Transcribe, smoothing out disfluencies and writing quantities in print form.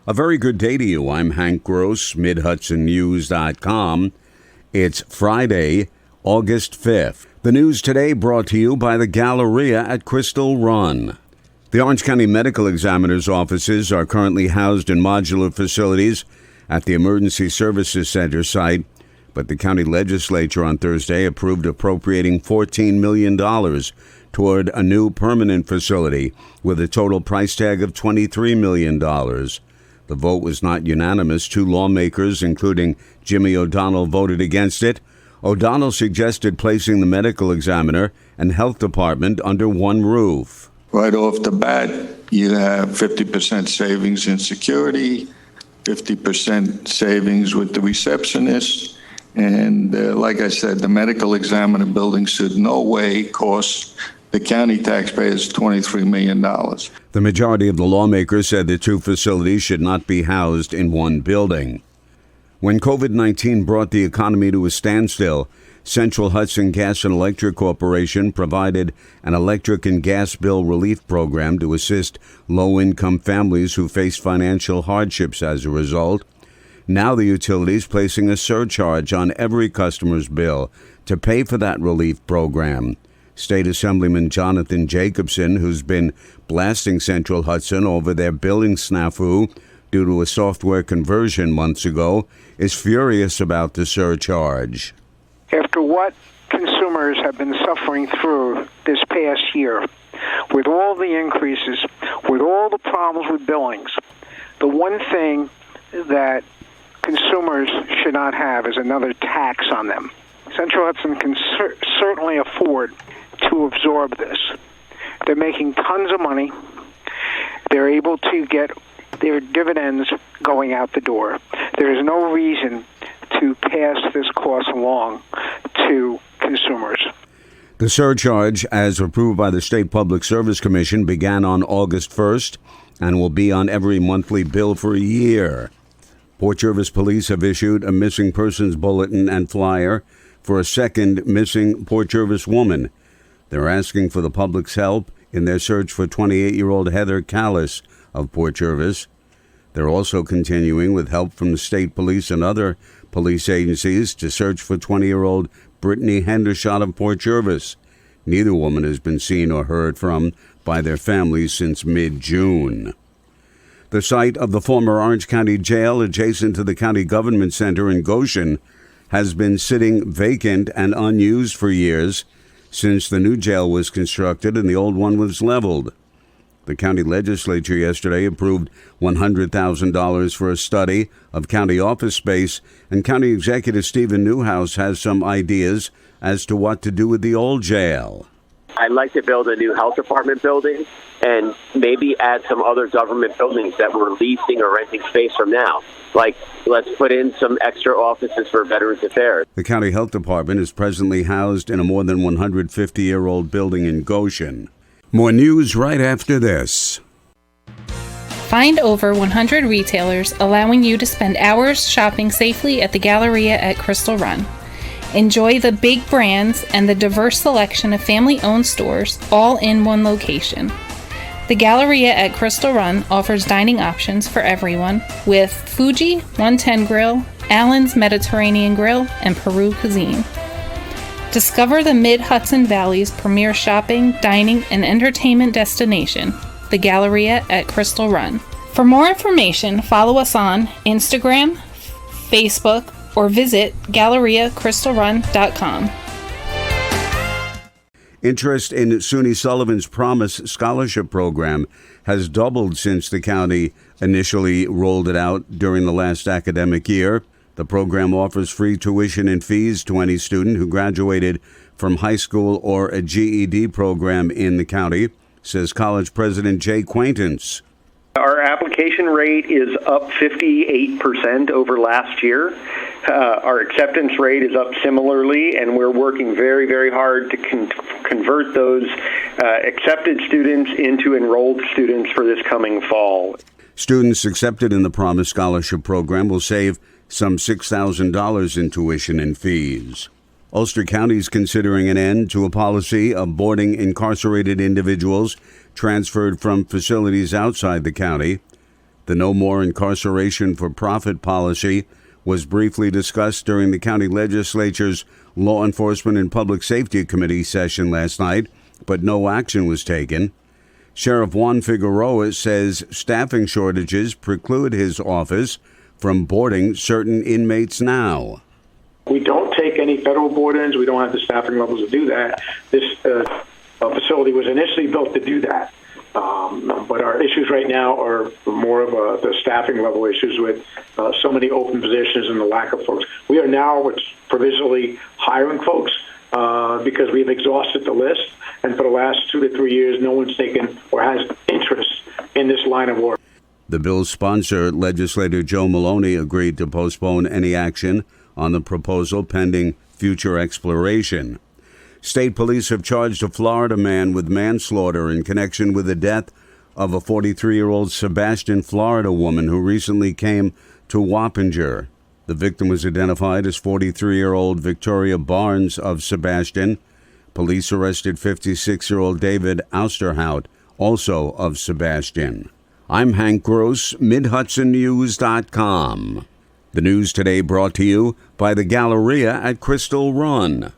A very good day to you. I'm Hank Gross, MidHudsonNews.com. It's Friday, August 5th. The news today brought to you by the Galleria at Crystal Run. The Orange County Medical Examiner's offices are currently housed in modular facilities at the Emergency Services Center site, but the county legislature on Thursday approved appropriating $14 million toward a new permanent facility with a total price tag of $23 million. The vote was not unanimous. Two lawmakers, including Jimmy O'Donnell, voted against it. O'Donnell suggested placing the medical examiner and health department under one roof. Right off the bat, you have 50% savings in security, 50% savings with the receptionist. And like I said, the medical examiner building should no way cost the county taxpayers $23 million. The majority of the lawmakers said the two facilities should not be housed in one building. When COVID-19 brought the economy to a standstill, Central Hudson Gas and Electric Corporation provided an electric and gas bill relief program to assist low-income families who faced financial hardships as a result. Now the utility is placing a surcharge on every customer's bill to pay for that relief program. State Assemblyman Jonathan Jacobson, who's been blasting Central Hudson over their billing snafu due to a software conversion months ago, is furious about the surcharge. After what consumers have been suffering through this past year, with all the increases, with all the problems with billings, the one thing that consumers should not have is another tax on them. Central Hudson can certainly afford to absorb this. They're making tons of money. They're able to get their dividends going out the door. There is no reason to pass this cost along to consumers. The surcharge, as approved by the State Public Service Commission, began on August 1st and will be on every monthly bill for a year. Port Jervis police have issued a missing persons bulletin and flyer for a second missing Port Jervis woman. They're asking for the public's help in their search for 28-year-old Heather Callis of Port Jervis. They're also continuing with help from the state police and other police agencies to search for 20-year-old Brittany Hendershot of Port Jervis. Neither woman has been seen or heard from by their families since mid-June. The site of the former Orange County Jail, adjacent to the County Government Center in Goshen, has been sitting vacant and unused for years since the new jail was constructed and the old one was leveled. The county legislature yesterday approved $100,000 for a study of county office space, and County Executive Stephen Newhouse has some ideas as to what to do with the old jail. I'd like to build a new health department building and maybe add some other government buildings that we're leasing or renting space from now. Like, let's put in some extra offices for Veterans Affairs. The county health department is presently housed in a more than 150-year-old building in Goshen. More news right after this. Find over 100 retailers allowing you to spend hours shopping safely at the Galleria at Crystal Run. Enjoy the big brands and the diverse selection of family-owned stores all in one location. The Galleria at Crystal Run offers dining options for everyone with Fuji 110 Grill, Allen's Mediterranean Grill, and Peru Cuisine. Discover the Mid-Hudson Valley's premier shopping, dining, and entertainment destination, the Galleria at Crystal Run. For more information, follow us on Instagram, Facebook, or visit GalleriaCrystalRun.com. Interest in SUNY Sullivan's Promise Scholarship Program has doubled since the county initially rolled it out during the last academic year. The program offers free tuition and fees to any student who graduated from high school or a GED program in the county, says College President Jay Quaintance. Our application rate is up 58% over last year. Our acceptance rate is up similarly, and we're working very, very hard to convert those accepted students into enrolled students for this coming fall. Students accepted in the Promise Scholarship Program will save some $6,000 in tuition and fees. Ulster County is considering an end to a policy of boarding incarcerated individuals transferred from facilities outside the county. The No More Incarceration for Profit policy was briefly discussed during the county legislature's Law Enforcement and Public Safety Committee session last night, but no action was taken. Sheriff Juan Figueroa says staffing shortages preclude his office from boarding certain inmates now. We don't take any federal board-ins. We don't have the staffing levels to do that. This facility was initially built to do that. But our issues right now are more of the staffing level issues with so many open positions and the lack of folks. We are now provisionally hiring folks because we've exhausted the list. And for the last 2 to 3 years, no one's taken or has interest in this line of work. The bill's sponsor, legislator Joe Maloney, agreed to postpone any action on the proposal pending future exploration. State police have charged a Florida man with manslaughter in connection with the death of a 43-year-old Sebastian, Florida woman who recently came to Wappinger. The victim was identified as 43-year-old Victoria Barnes of Sebastian. Police arrested 56-year-old David Ousterhout, also of Sebastian. I'm Hank Gross, MidHudsonNews.com. The news today brought to you by the Galleria at Crystal Run.